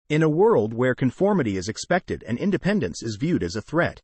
in a world where conformity is expected and independence is viewed as a threat.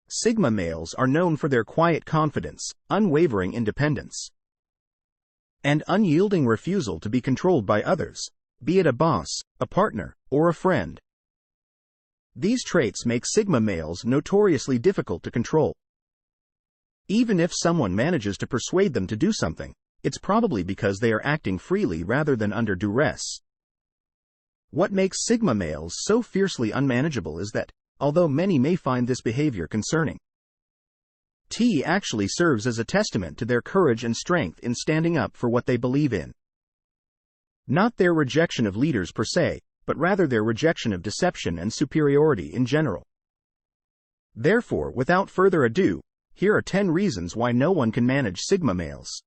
Sigma males are known for their quiet confidence, unwavering independence, and unyielding refusal to be controlled by others, be it a boss, a partner, or a friend. These traits make Sigma males notoriously difficult to control. Even if someone manages to persuade them to do something, it's probably because they are acting freely rather than under duress. What makes Sigma males so fiercely unmanageable is that, although many may find this behavior concerning, it actually serves as a testament to their courage and strength in standing up for what they believe in. Not their rejection of leaders per se, but rather their rejection of deception and superiority in general. Therefore, without further ado, here are 10 reasons why no one can manage Sigma males.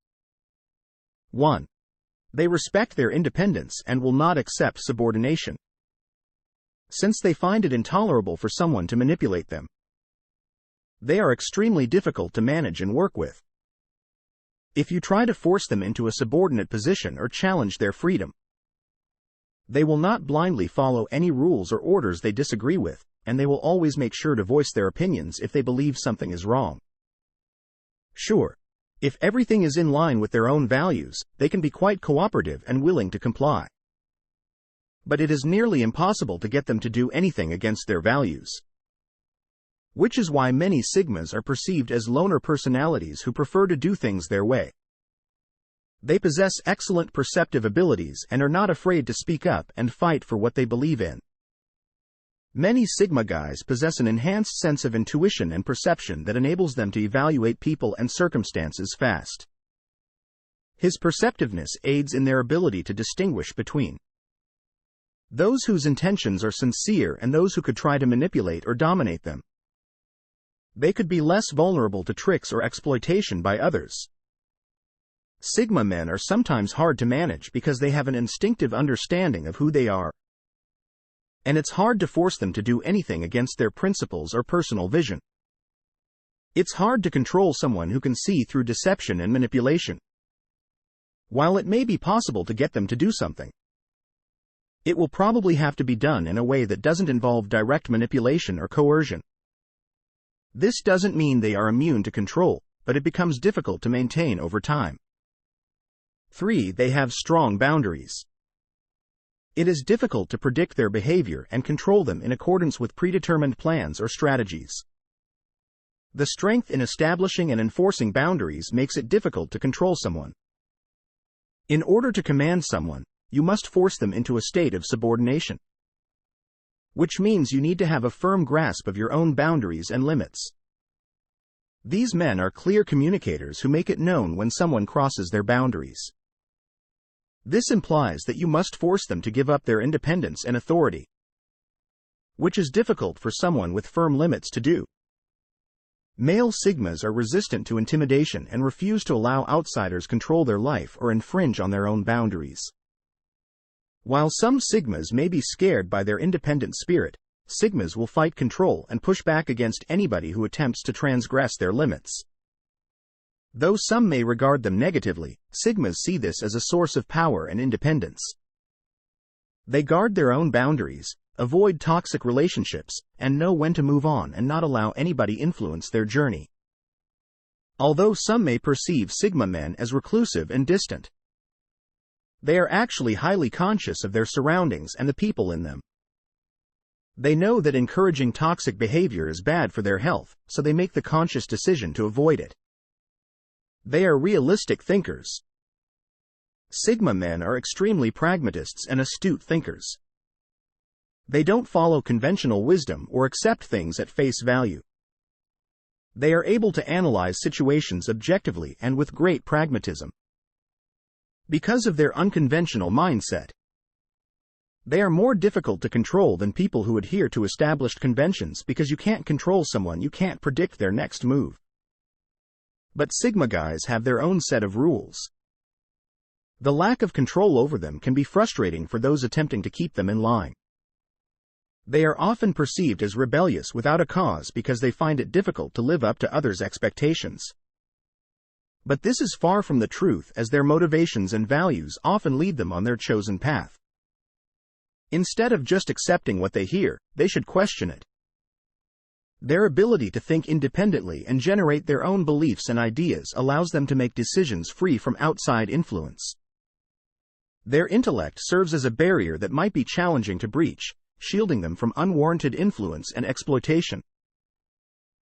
1. They respect their independence and will not accept subordination, since they find it intolerable for someone to manipulate them. They are extremely difficult to manage and work with. If you try to force them into a subordinate position or challenge their freedom, they will not blindly follow any rules or orders they disagree with, and they will always make sure to voice their opinions if they believe something is wrong. Sure, if everything is in line with their own values, they can be quite cooperative and willing to comply. But it is nearly impossible to get them to do anything against their values. Which is why many Sigmas are perceived as loner personalities who prefer to do things their way. They possess excellent perceptive abilities and are not afraid to speak up and fight for what they believe in. Many Sigma guys possess an enhanced sense of intuition and perception that enables them to evaluate people and circumstances fast. His perceptiveness aids in their ability to distinguish between those whose intentions are sincere and those who could try to manipulate or dominate them. They could be less vulnerable to tricks or exploitation by others. Sigma men are sometimes hard to manage because they have an instinctive understanding of who they are, and it's hard to force them to do anything against their principles or personal vision. It's hard to control someone who can see through deception and manipulation. While it may be possible to get them to do something, it will probably have to be done in a way that doesn't involve direct manipulation or coercion. This doesn't mean they are immune to control, but it becomes difficult to maintain over time. 3. They have strong boundaries. It is difficult to predict their behavior and control them in accordance with predetermined plans or strategies. The strength in establishing and enforcing boundaries makes it difficult to control someone. In order to command someone, you must force them into a state of subordination, which means you need to have a firm grasp of your own boundaries and limits. These men are clear communicators who make it known when someone crosses their boundaries. This implies that you must force them to give up their independence and authority, which is difficult for someone with firm limits to do. Male Sigmas are resistant to intimidation and refuse to allow outsiders control their life or infringe on their own boundaries. While some Sigmas may be scared by their independent spirit, Sigmas will fight control and push back against anybody who attempts to transgress their limits. Though some may regard them negatively, Sigmas see this as a source of power and independence. They guard their own boundaries, avoid toxic relationships, and know when to move on and not allow anybody influence their journey. Although some may perceive Sigma men as reclusive and distant, they are actually highly conscious of their surroundings and the people in them. They know that encouraging toxic behavior is bad for their health, so they make the conscious decision to avoid it. They are realistic thinkers. Sigma men are extremely pragmatists and astute thinkers. They don't follow conventional wisdom or accept things at face value. They are able to analyze situations objectively and with great pragmatism. Because of their unconventional mindset, they are more difficult to control than people who adhere to established conventions because you can't control someone you can't predict their next move. But Sigma guys have their own set of rules. The lack of control over them can be frustrating for those attempting to keep them in line. They are often perceived as rebellious without a cause because they find it difficult to live up to others' expectations. But this is far from the truth, as their motivations and values often lead them on their chosen path. Instead of just accepting what they hear, they should question it. Their ability to think independently and generate their own beliefs and ideas allows them to make decisions free from outside influence. Their intellect serves as a barrier that might be challenging to breach, shielding them from unwarranted influence and exploitation.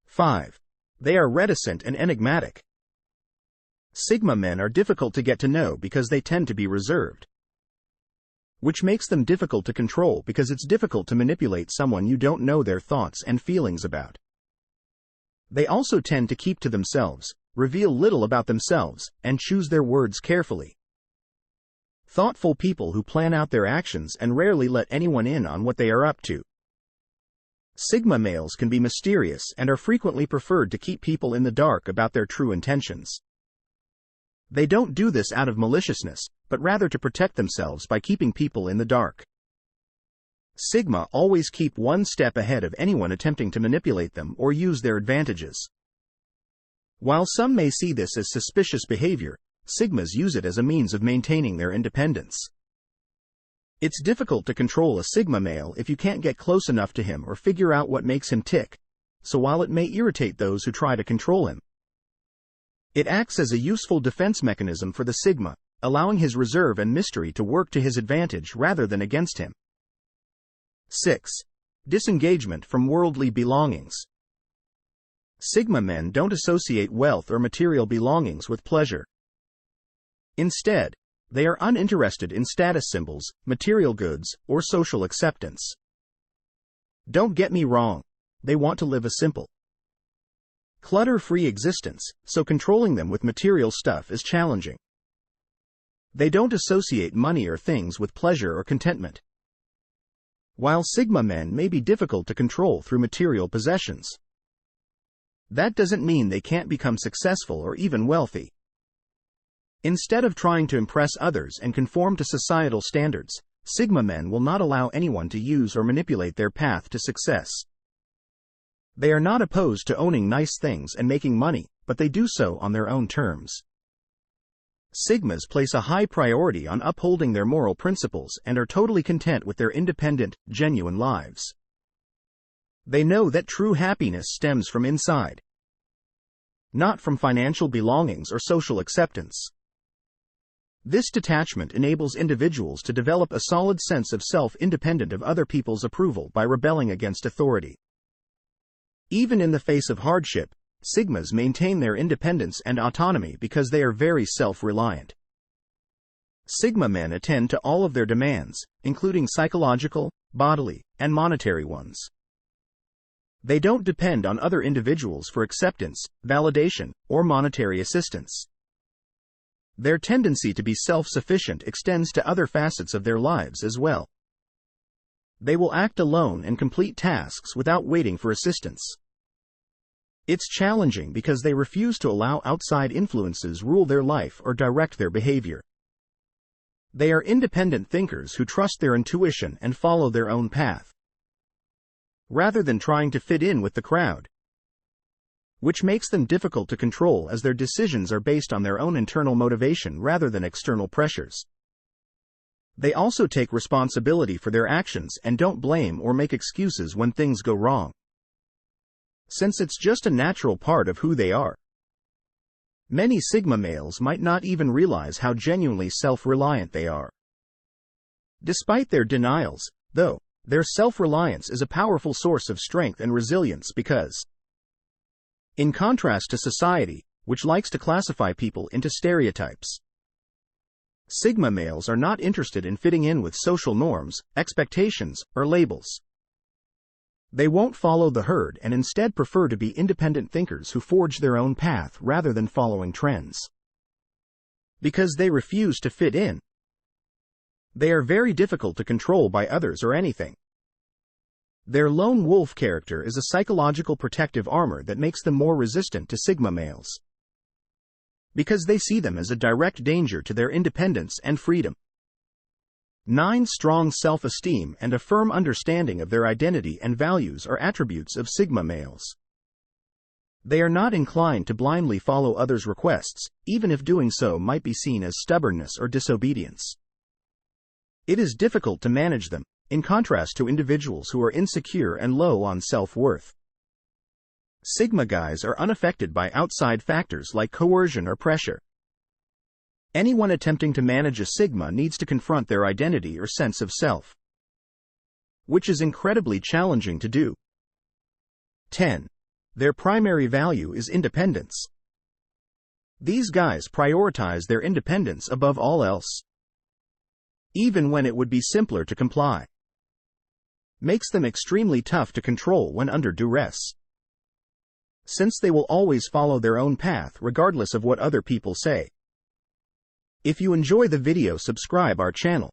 5. They are reticent and enigmatic. Sigma men are difficult to get to know because they tend to be reserved, which makes them difficult to control because it's difficult to manipulate someone you don't know their thoughts and feelings about. They also tend to keep to themselves, reveal little about themselves, and choose their words carefully. Thoughtful people who plan out their actions and rarely let anyone in on what they are up to. Sigma males can be mysterious and are frequently preferred to keep people in the dark about their true intentions. They don't do this out of maliciousness, but rather to protect themselves by keeping people in the dark. Sigma always keep one step ahead of anyone attempting to manipulate them or use their advantages. While some may see this as suspicious behavior, Sigmas use it as a means of maintaining their independence. It's difficult to control a Sigma male if you can't get close enough to him or figure out what makes him tick, so while it may irritate those who try to control him, it acts as a useful defense mechanism for the Sigma, allowing his reserve and mystery to work to his advantage rather than against him. 6. Disengagement from worldly belongings. Sigma men don't associate wealth or material belongings with pleasure. Instead, they are uninterested in status symbols, material goods, or social acceptance. Don't get me wrong, they want to live a simple, clutter-free existence, so controlling them with material stuff is challenging. They don't associate money or things with pleasure or contentment. While Sigma men may be difficult to control through material possessions, that doesn't mean they can't become successful or even wealthy. Instead of trying to impress others and conform to societal standards, Sigma men will not allow anyone to use or manipulate their path to success. They are not opposed to owning nice things and making money, but they do so on their own terms. Sigmas place a high priority on upholding their moral principles and are totally content with their independent, genuine lives. They know that true happiness stems from inside, not from financial belongings or social acceptance. This detachment enables individuals to develop a solid sense of self independent of other people's approval by rebelling against authority. Even in the face of hardship, Sigmas maintain their independence and autonomy because they are very self-reliant. Sigma men attend to all of their demands, including psychological, bodily, and monetary ones. They don't depend on other individuals for acceptance, validation, or monetary assistance. Their tendency to be self-sufficient extends to other facets of their lives as well. They will act alone and complete tasks without waiting for assistance. It's challenging because they refuse to allow outside influences rule their life or direct their behavior. They are independent thinkers who trust their intuition and follow their own path, rather than trying to fit in with the crowd, which makes them difficult to control as their decisions are based on their own internal motivation rather than external pressures. They also take responsibility for their actions and don't blame or make excuses when things go wrong, since it's just a natural part of who they are. Many Sigma males might not even realize how genuinely self-reliant they are. Despite their denials, though, their self-reliance is a powerful source of strength and resilience because, in contrast to society, which likes to classify people into stereotypes, Sigma males are not interested in fitting in with social norms, expectations, or labels. They won't follow the herd and instead prefer to be independent thinkers who forge their own path rather than following trends. Because they refuse to fit in, they are very difficult to control by others or anything. Their lone wolf character is a psychological protective armor that makes them more resistant to Sigma males, because they see them as a direct danger to their independence and freedom. 9. Strong self-esteem and a firm understanding of their identity and values are attributes of Sigma males. They are not inclined to blindly follow others' requests, even if doing so might be seen as stubbornness or disobedience. It is difficult to manage them, in contrast to individuals who are insecure and low on self-worth. Sigma guys are unaffected by outside factors like coercion or pressure. Anyone attempting to manage a Sigma needs to confront their identity or sense of self, which is incredibly challenging to do. 10. Their primary value is independence. These guys prioritize their independence above all else, even when it would be simpler to comply. Makes them extremely tough to control when under duress, since they will always follow their own path regardless of what other people say. If you enjoy the video, subscribe our channel.